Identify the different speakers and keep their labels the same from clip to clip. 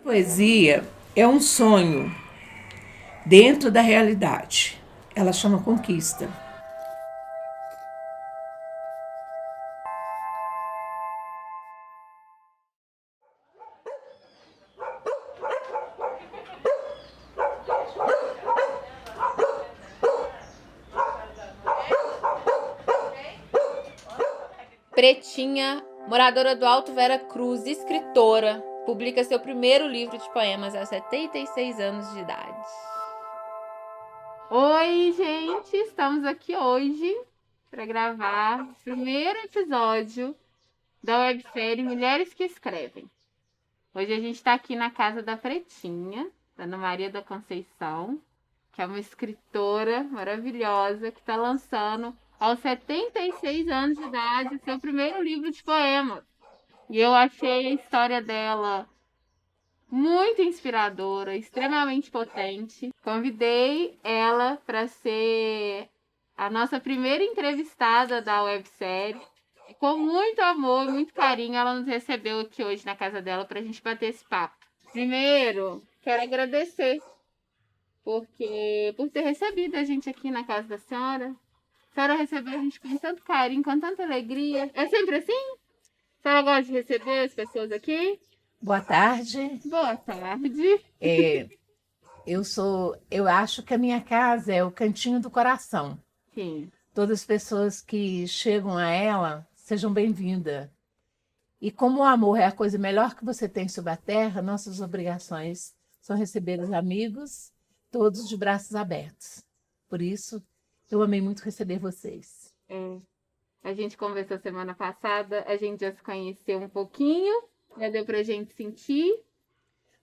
Speaker 1: Poesia é um sonho dentro da realidade. Ela chama conquista.
Speaker 2: Pretinha, moradora do Alto Vera Cruz, escritora, publica seu primeiro livro de poemas aos 76 anos de idade. Oi, gente! Estamos aqui hoje para gravar o primeiro episódio da websérie Mulheres que Escrevem. Hoje a gente está aqui na casa da Pretinha, da Ana Maria da Conceição, que é uma escritora maravilhosa que está lançando aos 76 anos de idade seu primeiro livro de poemas. E eu achei a história dela muito inspiradora, extremamente potente. Convidei ela para ser a nossa primeira entrevistada da websérie. E com muito amor e muito carinho, ela nos recebeu aqui hoje na casa dela para a gente bater esse papo. Primeiro, quero agradecer por ter recebido a gente aqui na casa da senhora. A senhora recebeu a gente com tanto carinho, com tanta alegria. É sempre assim? A senhora gosta de receber as pessoas aqui?
Speaker 1: Boa tarde.
Speaker 2: Boa tarde.
Speaker 1: Eu acho que a minha casa é o cantinho do coração.
Speaker 2: Sim.
Speaker 1: Todas as pessoas que chegam a ela, sejam bem-vindas. E como o amor é a coisa melhor que você tem sobre a terra, nossas obrigações são receber os amigos, todos de braços abertos. Por isso, eu amei muito receber vocês.
Speaker 2: A gente conversou semana passada, a gente já se conheceu um pouquinho, já deu pra gente sentir.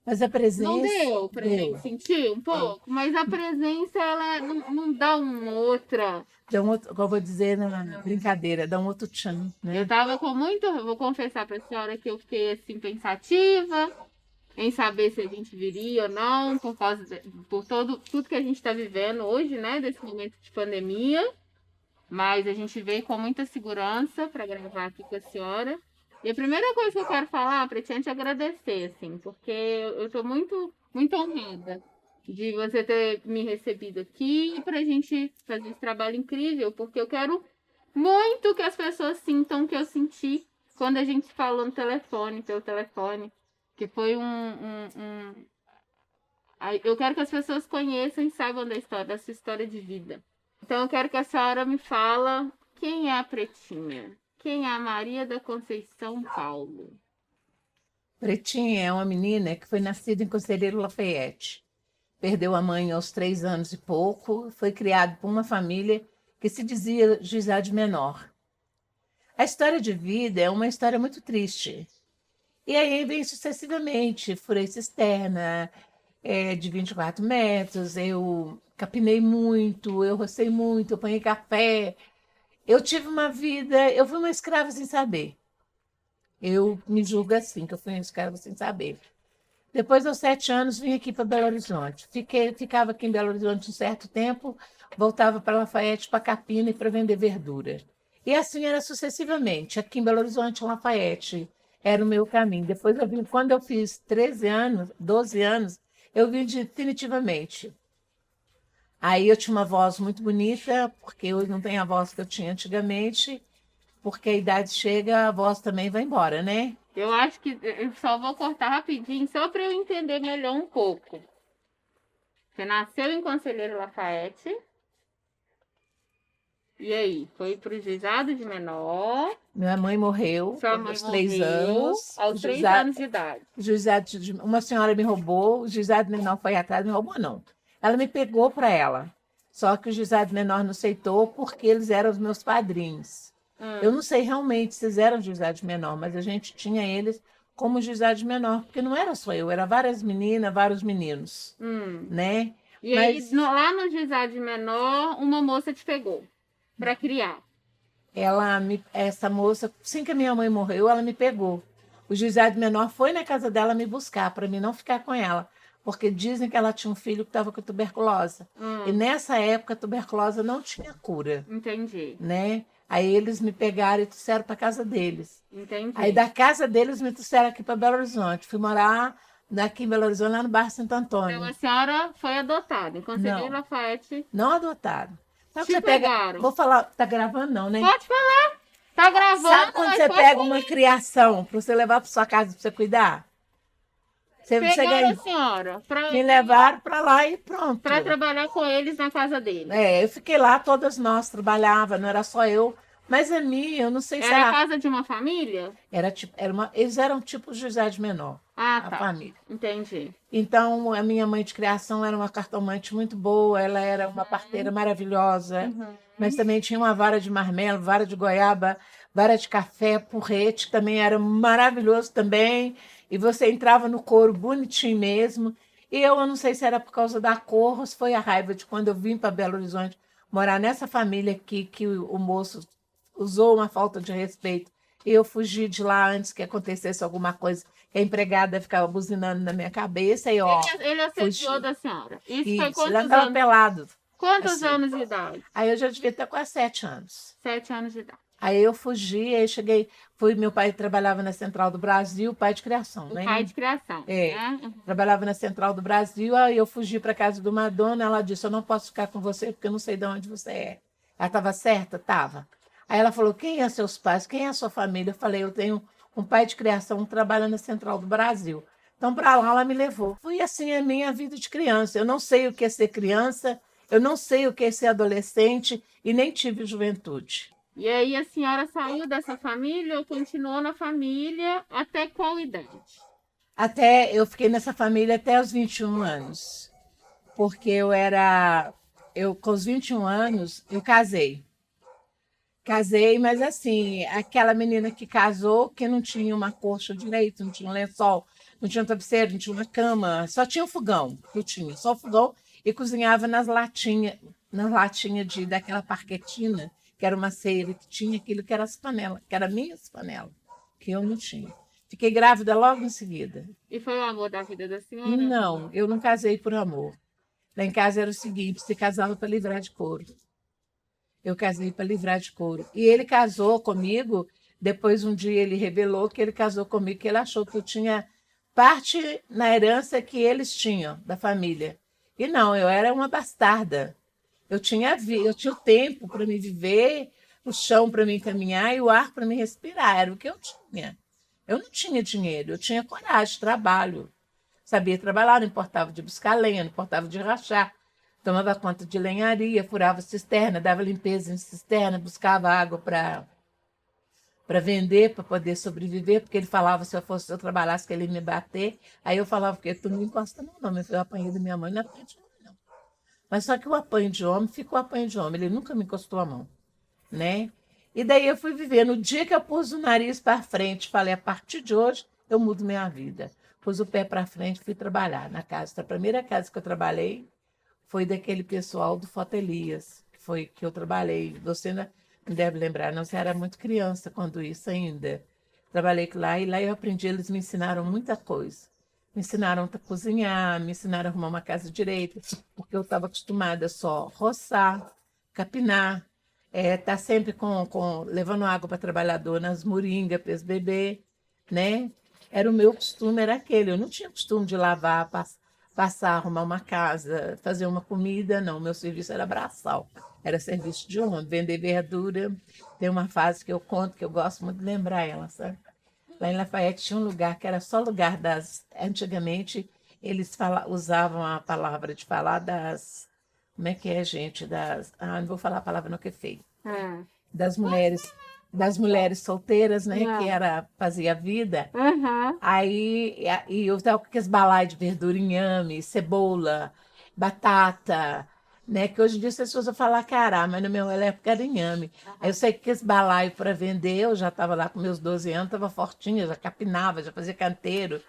Speaker 1: Mas a presença...
Speaker 2: Não deu pra gente sentir um pouco, mas a presença, ela não dá uma outra...
Speaker 1: Dá um outro, como eu vou dizer na brincadeira, dá um outro tchan, né?
Speaker 2: Eu tava com muito... Vou confessar pra senhora que eu fiquei, assim, pensativa em saber se a gente viria ou não, por tudo que a gente tá vivendo hoje, né, desse momento de pandemia. Mas a gente veio com muita segurança para gravar aqui com a senhora. E a primeira coisa que eu quero falar, Pretinha, é te agradecer, assim, porque eu estou muito, muito honrada de você ter me recebido aqui para a gente fazer esse trabalho incrível, porque eu quero muito que as pessoas sintam o que eu senti quando a gente falou no telefone, pelo telefone, que foi Eu quero que as pessoas conheçam e saibam da sua história de vida. Então eu quero que a senhora me fala quem é a Pretinha, quem é a Maria da Conceição Paulo.
Speaker 1: Pretinha é uma menina que foi nascida em Conselheiro Lafayette. Perdeu a mãe aos 3 anos e pouco, foi criada por uma família que se dizia juizado menor. A história de vida é uma história muito triste. E aí vem sucessivamente, furei cisterna de 24 metros, eu capinei muito, eu rocei muito, eu apanhei café. Eu tive uma vida, eu fui uma escrava sem saber. Eu me julgo assim, que eu fui uma escrava sem saber. Depois aos 7 anos, vim aqui para Belo Horizonte. Ficava aqui em Belo Horizonte um certo tempo, voltava para Lafayette, para Capina e para vender verdura. E assim era sucessivamente. Aqui em Belo Horizonte, Lafayette era o meu caminho. Depois eu vim, quando eu fiz 13 anos, 12 anos, eu vim definitivamente. Aí eu tinha uma voz muito bonita, porque hoje não tenho a voz que eu tinha antigamente, porque a idade chega, a voz também vai embora, né?
Speaker 2: Eu acho que eu só vou cortar rapidinho, só para eu entender melhor um pouco. Você nasceu em Conselheiro Lafayette. E aí? Foi para o juizado de menor.
Speaker 1: Minha mãe morreu
Speaker 2: aos
Speaker 1: 3 anos.
Speaker 2: Aos 3 anos de idade.
Speaker 1: Uma senhora me roubou, o juizado menor foi atrás, me roubou não. Ela me pegou para ela. Só que o juizado menor não aceitou porque eles eram os meus padrinhos. Eu não sei realmente se eles eram juizado menor, mas a gente tinha eles como juizado menor, porque não era só eu, era várias meninas, vários meninos, né?
Speaker 2: E aí, lá no juizado menor, uma moça te pegou para criar.
Speaker 1: Essa moça, assim que a minha mãe morreu, ela me pegou. O juizado menor foi na casa dela me buscar, para mim não ficar com ela, porque dizem que ela tinha um filho que estava com tuberculose. E nessa época, a tuberculose não tinha cura.
Speaker 2: Entendi.
Speaker 1: Né? Aí eles me pegaram e trouxeram para casa deles.
Speaker 2: Entendi.
Speaker 1: Aí da casa deles me trouxeram aqui para Belo Horizonte. Fui morar Daqui em Belo Horizonte, lá no bairro Santo
Speaker 2: Então
Speaker 1: Antônio.
Speaker 2: a senhora foi adotada em Conselheiro
Speaker 1: Não,
Speaker 2: Lafayette.
Speaker 1: não adotaram. Sabe que
Speaker 2: Te
Speaker 1: você pega.
Speaker 2: pegaram.
Speaker 1: Vou falar, tá gravando não, né?
Speaker 2: Pode falar. Tá gravando,
Speaker 1: Sabe quando
Speaker 2: mas
Speaker 1: você
Speaker 2: pode
Speaker 1: pega
Speaker 2: falar.
Speaker 1: uma criação para você levar para sua casa para você cuidar? Você
Speaker 2: Pegaram a
Speaker 1: ganha.
Speaker 2: senhora
Speaker 1: Me levaram para lá e pronto.
Speaker 2: para trabalhar com eles na casa deles.
Speaker 1: É, eu fiquei lá, todas nós trabalhava, não era só eu. Mas a minha, eu não sei se
Speaker 2: Era a
Speaker 1: era.
Speaker 2: casa de uma família?
Speaker 1: Era tipo, eles eram tipo José de Menor,
Speaker 2: Ah,
Speaker 1: a
Speaker 2: tá.
Speaker 1: família.
Speaker 2: Entendi.
Speaker 1: Então, a minha mãe de criação era uma cartomante muito boa, ela era uma parteira maravilhosa, mas também tinha uma vara de marmelo, vara de goiaba, vara de café, porrete, que também era maravilhoso também. E você entrava no couro bonitinho mesmo. E eu não sei se era por causa da cor ou se foi a raiva de quando eu vim para Belo Horizonte morar nessa família aqui, que o moço usou uma falta de respeito. E eu fugi de lá antes que acontecesse alguma coisa, que a empregada ficava buzinando na minha cabeça e ó,
Speaker 2: Ele assediou
Speaker 1: fugi.
Speaker 2: da senhora. Isso foi
Speaker 1: Isso, ele
Speaker 2: quantos
Speaker 1: andava
Speaker 2: anos?
Speaker 1: pelado.
Speaker 2: Quantos
Speaker 1: assim.
Speaker 2: anos de idade?
Speaker 1: Aí eu já devia ter quase 7 anos.
Speaker 2: 7 anos de idade.
Speaker 1: Aí eu fugi, aí cheguei, meu pai trabalhava na Central do Brasil, pai de criação,
Speaker 2: O
Speaker 1: né?
Speaker 2: pai de criação.
Speaker 1: É,
Speaker 2: Né?
Speaker 1: trabalhava na Central do Brasil, aí eu fugi para casa de uma dona, ela disse, eu não posso ficar com você porque eu não sei de onde você é. Ela estava certa? Estava. Aí ela falou, quem é seus pais? Quem é a sua família? Eu falei, eu tenho um pai de criação que trabalha na Central do Brasil. Então, para lá, ela me levou. Foi assim a minha vida de criança. Eu não sei o que é ser criança, eu não sei o que é ser adolescente e nem tive juventude.
Speaker 2: E aí a senhora saiu dessa família ou continuou na família até qual idade?
Speaker 1: Eu fiquei nessa família até os 21 anos. Porque com os 21 anos, eu casei. Casei, mas assim, aquela menina que casou, que não tinha uma coxa direito, não tinha um lençol, não tinha um travesseiro, não tinha uma cama, só tinha o fogão, que eu tinha, só o fogão, e cozinhava nas latinhas daquela parquetina, que era uma ceira que tinha aquilo que era as panelas, que era minhas panelas, que eu não tinha. Fiquei grávida logo em seguida.
Speaker 2: E foi o amor da vida da senhora?
Speaker 1: Não, eu não casei por amor. Lá em casa era o seguinte, se casava para livrar de couro. Eu casei para livrar de couro. E ele casou comigo, depois um dia ele revelou que ele casou comigo, que ele achou que eu tinha parte na herança que eles tinham, da família. E não, eu era uma bastarda. Eu tinha o tempo para me viver, o chão para me caminhar e o ar para me respirar. Era o que eu tinha. Eu não tinha dinheiro, eu tinha coragem, trabalho. Sabia trabalhar, não importava de buscar lenha, não importava de rachar. Tomava conta de lenharia, furava cisterna, dava limpeza em cisterna, buscava água para vender, para poder sobreviver, porque ele falava se eu trabalhasse que ele ia me bater. Aí eu falava, porque tu não encosta não, meu filho, eu apanhei da minha mãe, não apanhei de homem, não. Mas só que o apanho de homem ficou apanho de homem, ele nunca me encostou a mão, né? E daí eu fui viver. No dia que eu pus o nariz para frente, falei, a partir de hoje eu mudo minha vida. Pus o pé para frente, fui trabalhar na casa. A primeira casa que eu trabalhei foi daquele pessoal do Foto Elias, que foi que eu trabalhei. Você não deve lembrar, não, você era muito criança quando isso ainda. Trabalhei lá e lá eu aprendi, eles me ensinaram muita coisa. Me ensinaram a cozinhar, me ensinaram a arrumar uma casa direita, porque eu estava acostumada só a roçar, capinar, tá sempre levando água para trabalhador nas moringas para os bebês, né? Era o meu costume, era aquele. Eu não tinha costume de lavar, passar, arrumar uma casa, fazer uma comida, não. Meu serviço era braçal, era serviço de homem, vender verdura. Tem uma fase que eu conto, que eu gosto muito de lembrar ela, sabe? Lá em Lafayette tinha um lugar que era só lugar das... Antigamente, eles usavam a palavra de falar das... Como é que é, gente? não vou falar a palavra não, que é feio. Das mulheres solteiras, né? Que fazia vida. Aí eu estava com aqueles balai de verdura, inhame, cebola, batata, né? Que hoje em dia as pessoas vão falar cará, mas no meu época era inhame. Aí eu sei que esse balaio para vender, eu já estava lá com meus 12 anos, estava fortinha, já capinava, já fazia canteiro,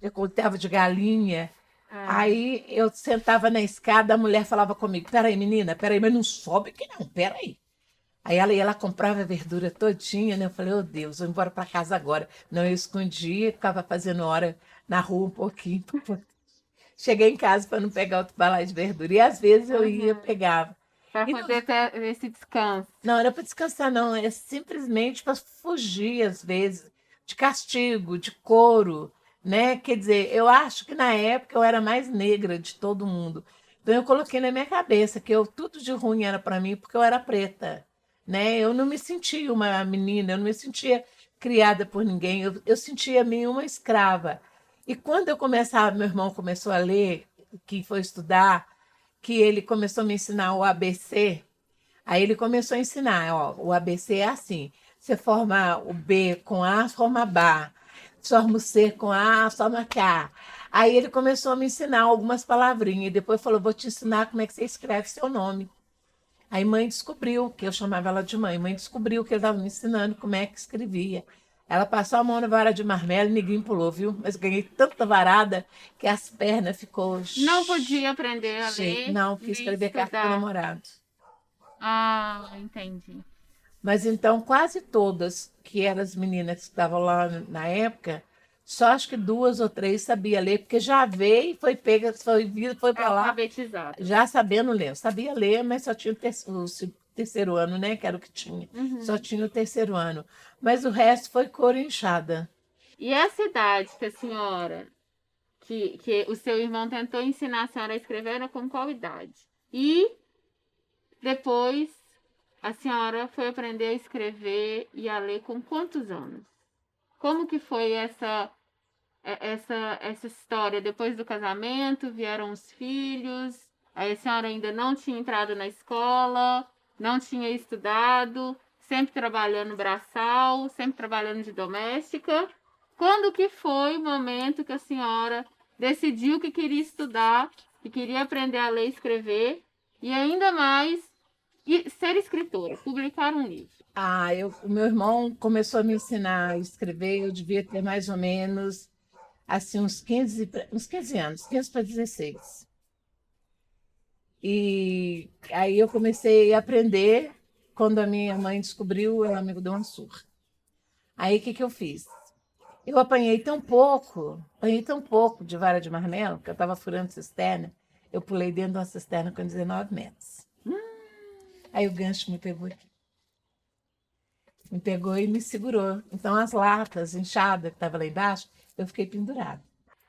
Speaker 1: já cortava de galinha. Aí eu sentava na escada, a mulher falava comigo, peraí, menina, peraí, mas não sobe que não, peraí. Aí ela ia lá, comprava a verdura todinha, né? Eu falei, oh Deus, vou embora para casa agora. Não, eu escondia, ficava fazendo hora na rua um pouquinho. Cheguei em casa para não pegar outro balaio de verdura. E às vezes eu ia, pegava.
Speaker 2: Para poder ter esse descanso.
Speaker 1: Não, era para descansar, não. É simplesmente para fugir, às vezes, de castigo, de couro, né? Quer dizer, eu acho que na época eu era mais negra de todo mundo. Então eu coloquei na minha cabeça que tudo de ruim era para mim porque eu era preta, né? Eu não me sentia uma menina, eu não me sentia criada por ninguém, eu sentia-me uma escrava. E quando eu começava, meu irmão começou a ler, que foi estudar, que ele começou a me ensinar o ABC. Aí ele começou a ensinar, ó, o ABC é assim. Você forma o B com A, forma BA. Forma o C com A, forma K. Aí ele começou a me ensinar algumas palavrinhas. E depois falou, vou te ensinar como é que você escreve seu nome. Aí mãe descobriu, que eu chamava ela de mãe. Mãe descobriu que ele estava me ensinando como é que escrevia. Ela passou a mão na vara de marmelo e ninguém pulou, viu? Mas ganhei tanta varada que as pernas ficou...
Speaker 2: Não podia aprender a ler
Speaker 1: Não, que
Speaker 2: nem
Speaker 1: escrever carta para
Speaker 2: estudar.
Speaker 1: namorado.
Speaker 2: Ah, entendi.
Speaker 1: Mas então quase todas que eram as meninas que estavam lá na época, só acho que duas ou três sabia ler, porque já veio, foi pega, foi para lá
Speaker 2: Alfabetizada.
Speaker 1: já sabendo ler. Eu sabia ler, mas só tinha terceiro ano, né? Que era o que tinha. Só
Speaker 2: Uhum.
Speaker 1: tinha o terceiro ano. Mas o resto foi cor inchada.
Speaker 2: E essa idade que a senhora, que o seu irmão tentou ensinar a senhora a escrever, era com qual idade? E depois a senhora foi aprender a escrever e a ler com quantos anos? Como que foi essa história? Depois do casamento, vieram os filhos, aí a senhora ainda não tinha entrado na escola, não tinha estudado, sempre trabalhando braçal, sempre trabalhando de doméstica. Quando que foi o momento que a senhora decidiu que queria estudar, que queria aprender a ler e escrever, e ainda mais ser escritora, publicar um livro?
Speaker 1: O meu irmão começou a me ensinar a escrever, eu devia ter mais ou menos assim uns 15 anos, 15 para 16. E aí eu comecei a aprender. Quando a minha mãe descobriu, ela me deu uma surra. Aí o que eu fiz? Eu apanhei tão pouco de vara de marmelo, que eu estava furando cisterna. Eu pulei dentro de uma cisterna com 19 metros. Aí o gancho me pegou e me segurou. Então as latas inchadas que estavam lá embaixo, eu fiquei pendurada.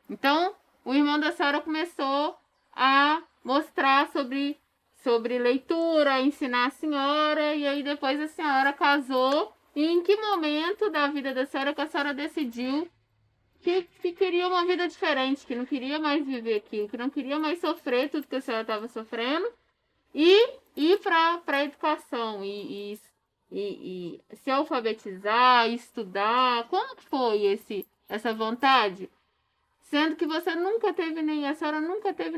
Speaker 2: Então, o irmão da senhora começou a mostrar sobre leitura, ensinar a senhora, e aí depois a senhora casou. E em que momento da vida da senhora que a senhora decidiu que queria uma vida diferente, que não queria mais viver aquilo, que não queria mais sofrer tudo que a senhora estava sofrendo, e ir para a educação e se alfabetizar, estudar? Como que foi essa vontade? Sendo que você nunca teve a senhora nunca teve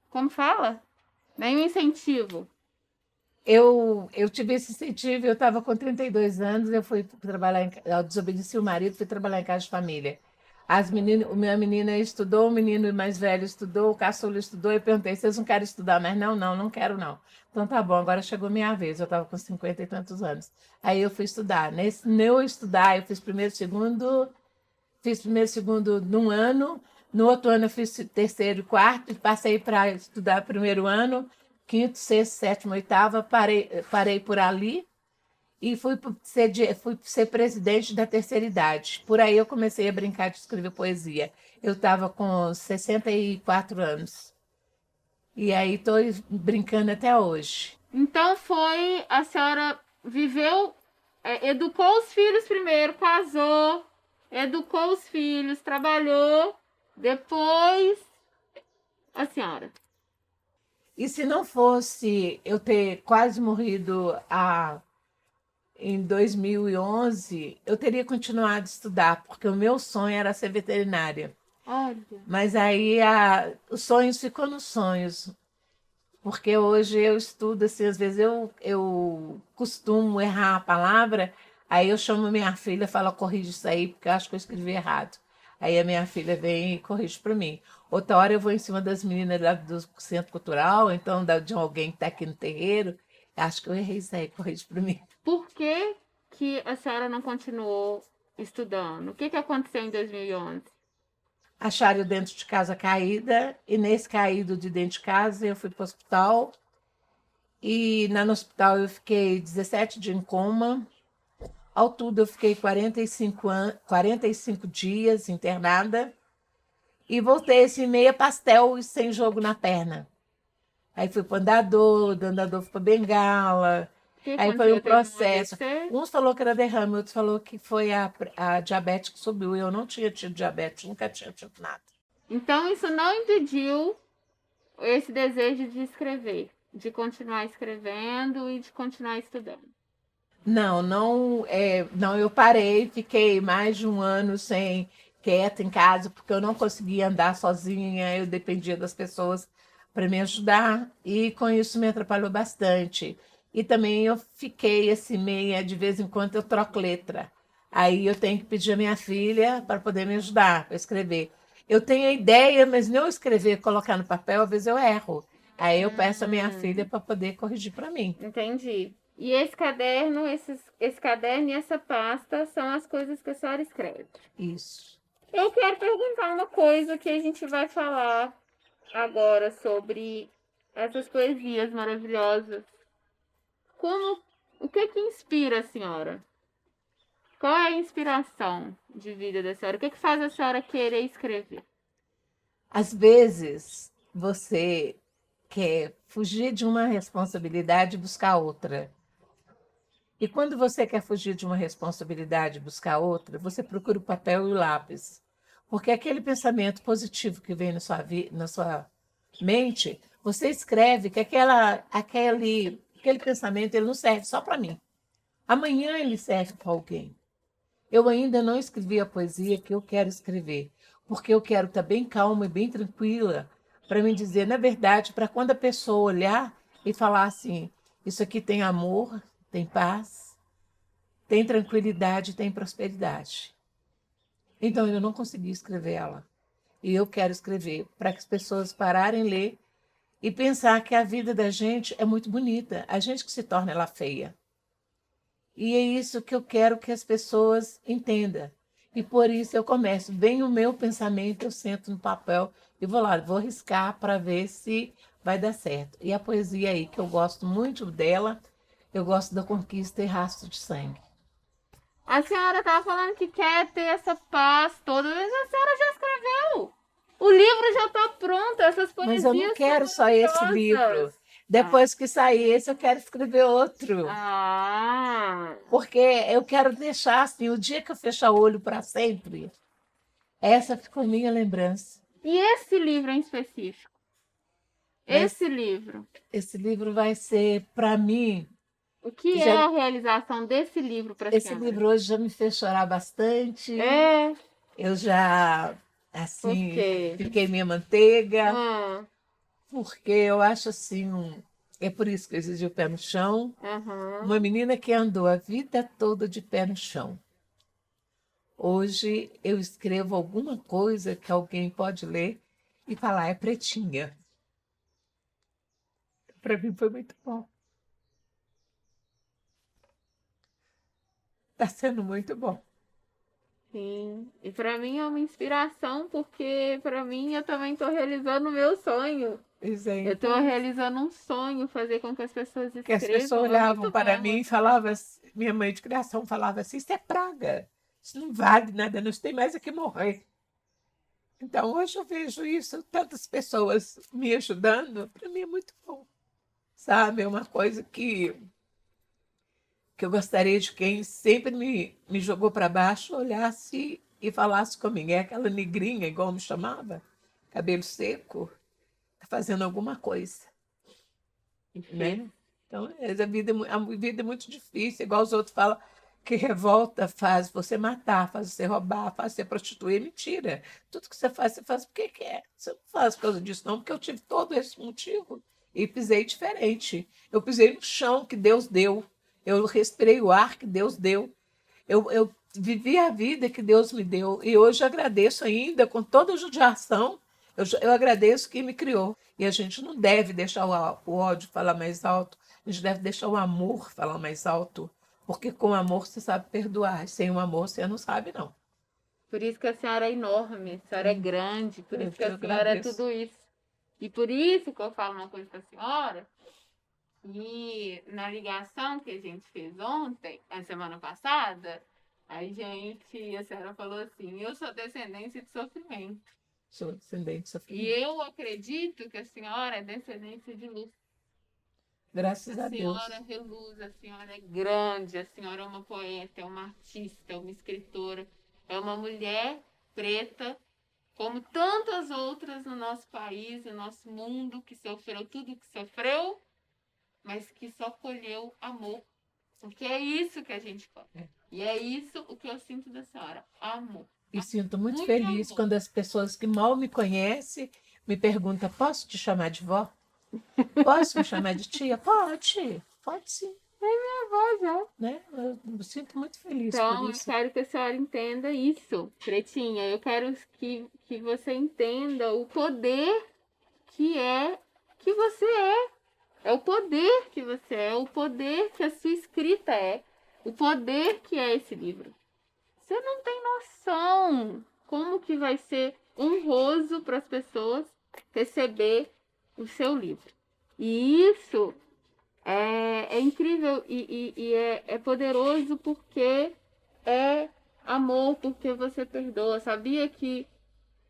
Speaker 2: como fala? Nenhum incentivo.
Speaker 1: Eu tive esse incentivo, eu estava com 32 anos, eu fui trabalhar, eu desobedeci o marido, fui trabalhar em casa de família. As meninas, a minha menina estudou, o menino mais velho estudou, o caçula estudou, eu perguntei, vocês não querem estudar? Mas não quero não. Então tá bom, agora chegou minha vez, eu estava com 50 e tantos anos. Aí eu fui estudar. Nesse meu estudar, eu fiz primeiro, segundo num ano, no outro ano eu fiz terceiro e quarto, e passei para estudar primeiro ano, quinto, sexto, sétimo, oitava, parei por ali e fui ser presidente da terceira idade. Por aí eu comecei a brincar de escrever poesia. Eu estava com 64 anos. E aí estou brincando até hoje.
Speaker 2: Então a senhora viveu, educou os filhos primeiro, casou, educou os filhos, trabalhou, depois a senhora.
Speaker 1: E se não fosse eu ter quase morrido em 2011, eu teria continuado a estudar, porque o meu sonho era ser veterinária.
Speaker 2: Olha.
Speaker 1: Mas aí os sonhos ficam nos sonhos, porque hoje eu estudo, assim, às vezes eu costumo errar a palavra, aí eu chamo minha filha e falo, corrige isso aí, porque eu acho que eu escrevi errado. Aí a minha filha vem e corrige para mim. Outra hora eu vou em cima das meninas lá do Centro Cultural, então de alguém que está aqui no terreiro, acho que eu errei isso aí, corrige para mim.
Speaker 2: Por que a senhora não continuou estudando? O que aconteceu em 2011?
Speaker 1: Acharam eu dentro de casa caída, e nesse caído de dentro de casa eu fui para o hospital, e no hospital eu fiquei 17 dias em coma, Ao todo, eu fiquei 45 dias internada e voltei assim, meia pastel e sem jogo na perna. Aí fui para andador, do andador fui para bengala.
Speaker 2: O que
Speaker 1: Aí foi
Speaker 2: aconteceu?
Speaker 1: um
Speaker 2: Teve um
Speaker 1: processo.
Speaker 2: AVC?
Speaker 1: Uns falou que era derrame, outros falou que foi a diabetes que subiu. Eu não tinha tido diabetes, nunca tinha tido nada.
Speaker 2: Então, isso não impediu esse desejo de escrever, de continuar escrevendo e de continuar estudando.
Speaker 1: Não, eu parei, fiquei mais de um ano sem quieta em casa, porque eu não conseguia andar sozinha, eu dependia das pessoas para me ajudar, e com isso me atrapalhou bastante. E também eu fiquei assim, meia, de vez em quando eu troco letra. Aí eu tenho que pedir a minha filha para poder me ajudar para escrever. Eu tenho a ideia, mas não escrever, colocar no papel, às vezes eu erro. Aí eu peço a minha filha para poder corrigir para mim.
Speaker 2: Entendi. E esse caderno, esse caderno e essa pasta são as coisas que a senhora escreve.
Speaker 1: Isso.
Speaker 2: Eu quero perguntar uma coisa que a gente vai falar agora sobre essas poesias maravilhosas. O que inspira a senhora? Qual é a inspiração de vida da senhora? O que faz a senhora querer escrever?
Speaker 1: Às vezes, você quer fugir de uma responsabilidade e buscar outra. E quando você quer fugir de uma responsabilidade e buscar outra, você procura o papel e o lápis. Porque aquele pensamento positivo que vem na sua mente, você escreve que aquele pensamento ele não serve só para mim. Amanhã ele serve para alguém. Eu ainda não escrevi a poesia que eu quero escrever, porque eu quero estar bem calma e bem tranquila para me dizer, na verdade, para quando a pessoa olhar e falar assim: isso aqui tem amor, tem paz, tem tranquilidade, tem prosperidade. Então, eu não consegui escrever ela. E eu quero escrever para que as pessoas pararem de ler e pensar que a vida da gente é muito bonita, a gente que se torna ela feia. E é isso que eu quero que as pessoas entendam. E por isso eu começo. Vem o meu pensamento, eu sento no papel e vou lá, vou riscar para ver se vai dar certo. E a poesia aí, que eu gosto muito dela, eu gosto da Conquista e Rastro de Sangue.
Speaker 2: A senhora estava falando que quer ter essa paz toda, mas a senhora já escreveu. O livro já está pronto, essas
Speaker 1: Mas eu não
Speaker 2: poesias são
Speaker 1: quero só esse livro.
Speaker 2: maravilhosas.
Speaker 1: Depois que sair esse, eu quero escrever outro.
Speaker 2: Ah,
Speaker 1: Porque eu quero deixar assim, o dia que eu fechar o olho para sempre, essa ficou minha lembrança.
Speaker 2: e esse livro em específico?
Speaker 1: Mas
Speaker 2: Esse livro.
Speaker 1: esse livro vai ser, para mim,
Speaker 2: O que é
Speaker 1: já,
Speaker 2: a realização desse livro para a
Speaker 1: esse
Speaker 2: senhora?
Speaker 1: livro hoje já me fez chorar bastante.
Speaker 2: É,
Speaker 1: Eu já,
Speaker 2: por
Speaker 1: assim,
Speaker 2: quê?
Speaker 1: fiquei minha manteiga,
Speaker 2: Ah,
Speaker 1: porque eu acho assim, é por isso que eu exigi o pé no chão. Uma
Speaker 2: aham.
Speaker 1: menina que andou a vida toda de pé no chão. Hoje eu escrevo alguma coisa que alguém pode ler e falar, é pretinha. Para mim foi muito bom. Está sendo muito bom.
Speaker 2: Sim, e para mim é uma inspiração, porque para mim eu também estou realizando o meu sonho.
Speaker 1: Pois é,
Speaker 2: Eu estou
Speaker 1: então,
Speaker 2: realizando um sonho, fazer com que as pessoas
Speaker 1: que as pessoas
Speaker 2: escrevam, é
Speaker 1: olhavam
Speaker 2: muito
Speaker 1: para
Speaker 2: bom.
Speaker 1: mim e falavam, minha mãe de criação falava assim, isso é praga, isso não vale nada, nós tem mais é que morrer. Então, hoje eu vejo isso, tantas pessoas me ajudando, para mim é muito bom, sabe? É uma coisa que eu gostaria de quem sempre me jogou para baixo olhasse e falasse comigo. É aquela negrinha, igual me chamava, cabelo seco, tá fazendo alguma coisa, né? Então, a vida é muito difícil, igual os outros falam que revolta faz você matar, faz você roubar, faz você prostituir. Mentira. Tudo que você faz porque quer. Você não faz por causa disso, não, porque eu tive todo esse motivo e pisei diferente. Eu pisei no chão que Deus deu. Eu respirei o ar que Deus deu. Eu vivi a vida que Deus me deu. E hoje eu agradeço ainda, com toda a judiação, eu agradeço que me criou. E a gente não deve deixar o ódio falar mais alto, a gente deve deixar o amor falar mais alto. Porque com amor você sabe perdoar, sem o amor você não sabe, não.
Speaker 2: Por isso que a senhora é enorme, a senhora é grande, por isso que
Speaker 1: Eu
Speaker 2: a senhora é
Speaker 1: agradeço.
Speaker 2: tudo isso. E por isso que eu falo uma coisa para a senhora, E na ligação que a gente fez ontem, a semana passada, a senhora falou assim, eu sou descendência de sofrimento.
Speaker 1: Sou descendente de
Speaker 2: E
Speaker 1: sofrimento.
Speaker 2: eu acredito que a senhora é descendência de luz.
Speaker 1: Graças a Deus.
Speaker 2: A senhora reluz, a senhora é grande, a senhora é uma poeta, é uma artista, é uma escritora, é uma mulher preta, como tantas outras no nosso país, no nosso mundo, que sofreu tudo que sofreu, mas que só colheu amor. Porque é isso que a gente colhe.
Speaker 1: É.
Speaker 2: E é isso o que eu sinto da senhora, amor.
Speaker 1: E sinto muito
Speaker 2: Muito
Speaker 1: feliz
Speaker 2: amor.
Speaker 1: quando as pessoas que mal me conhecem me perguntam, posso te chamar de vó? Posso me chamar de tia? Pode sim.
Speaker 2: Minha avó já.
Speaker 1: Né? Eu me sinto muito feliz
Speaker 2: Então,
Speaker 1: por
Speaker 2: eu
Speaker 1: isso.
Speaker 2: quero que a senhora entenda isso, Pretinha. Eu quero que você entenda o poder que você é. É o poder que você é, o poder que a sua escrita é, o poder que é esse livro. Você não tem noção como que vai ser honroso para as pessoas receber o seu livro. E isso é incrível e é poderoso porque é amor, porque você perdoa. Sabia que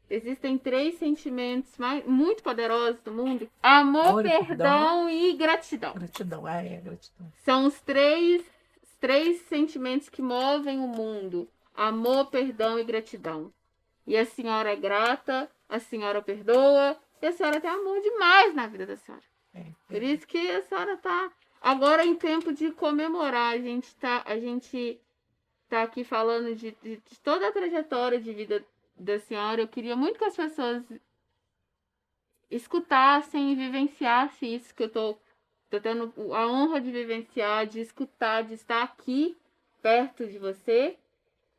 Speaker 2: existem 3 sentimentos muito poderosos do mundo? Amor, perdão e gratidão.
Speaker 1: Gratidão, gratidão.
Speaker 2: São os três sentimentos que movem o mundo. Amor, perdão e gratidão. E a senhora é grata, a senhora perdoa, e a senhora tem amor demais na vida da senhora. Por isso que a senhora está agora em tempo de comemorar. A gente tá aqui falando de toda a trajetória de vida da senhora. Eu queria muito que as pessoas escutassem e vivenciassem isso que eu tô tendo a honra de vivenciar, de escutar, de estar aqui perto de você.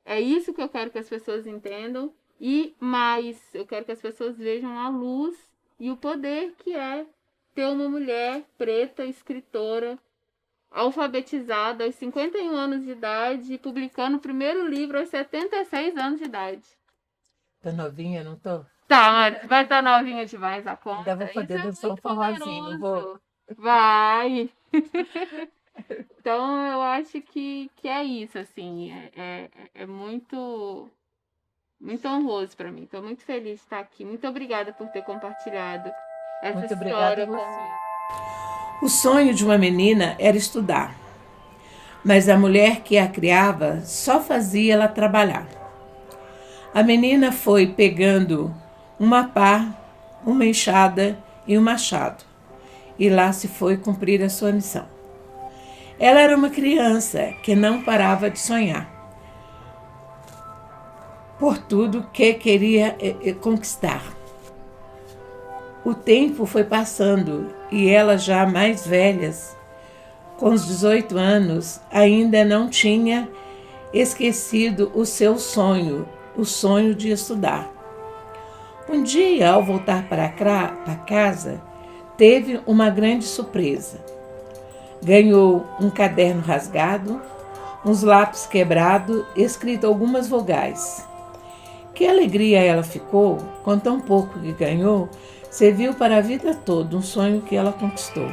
Speaker 2: É isso que eu quero que as pessoas entendam. E mais, eu quero que as pessoas vejam a luz e o poder que é ter uma mulher preta, escritora, alfabetizada aos 51 anos de idade e publicando o primeiro livro aos 76 anos de idade.
Speaker 1: Tá novinha, não tô?
Speaker 2: Tá, mas vai estar novinha demais a conta.
Speaker 1: Ainda vou poder dançar um forrozinho, não vou?
Speaker 2: Vai! Então, eu acho que é isso, assim, é muito honroso para mim. Estou muito feliz de estar aqui. Muito obrigada por ter compartilhado essa
Speaker 1: Muito
Speaker 2: história
Speaker 1: obrigada a você.
Speaker 2: comigo.
Speaker 1: O sonho de uma menina era estudar, mas a mulher que a criava só fazia ela trabalhar. A menina foi pegando uma pá, uma enxada e um machado, e lá se foi cumprir a sua missão. Ela era uma criança que não parava de sonhar por tudo que queria conquistar. O tempo foi passando e ela, já mais velha, com os 18 anos, ainda não tinha esquecido o seu sonho, o sonho de estudar. Um dia, ao voltar para casa, teve uma grande surpresa. Ganhou um caderno rasgado, uns lápis quebrados, escrito algumas vogais. Que alegria ela ficou, com tão pouco que ganhou, serviu para a vida toda, um sonho que ela conquistou.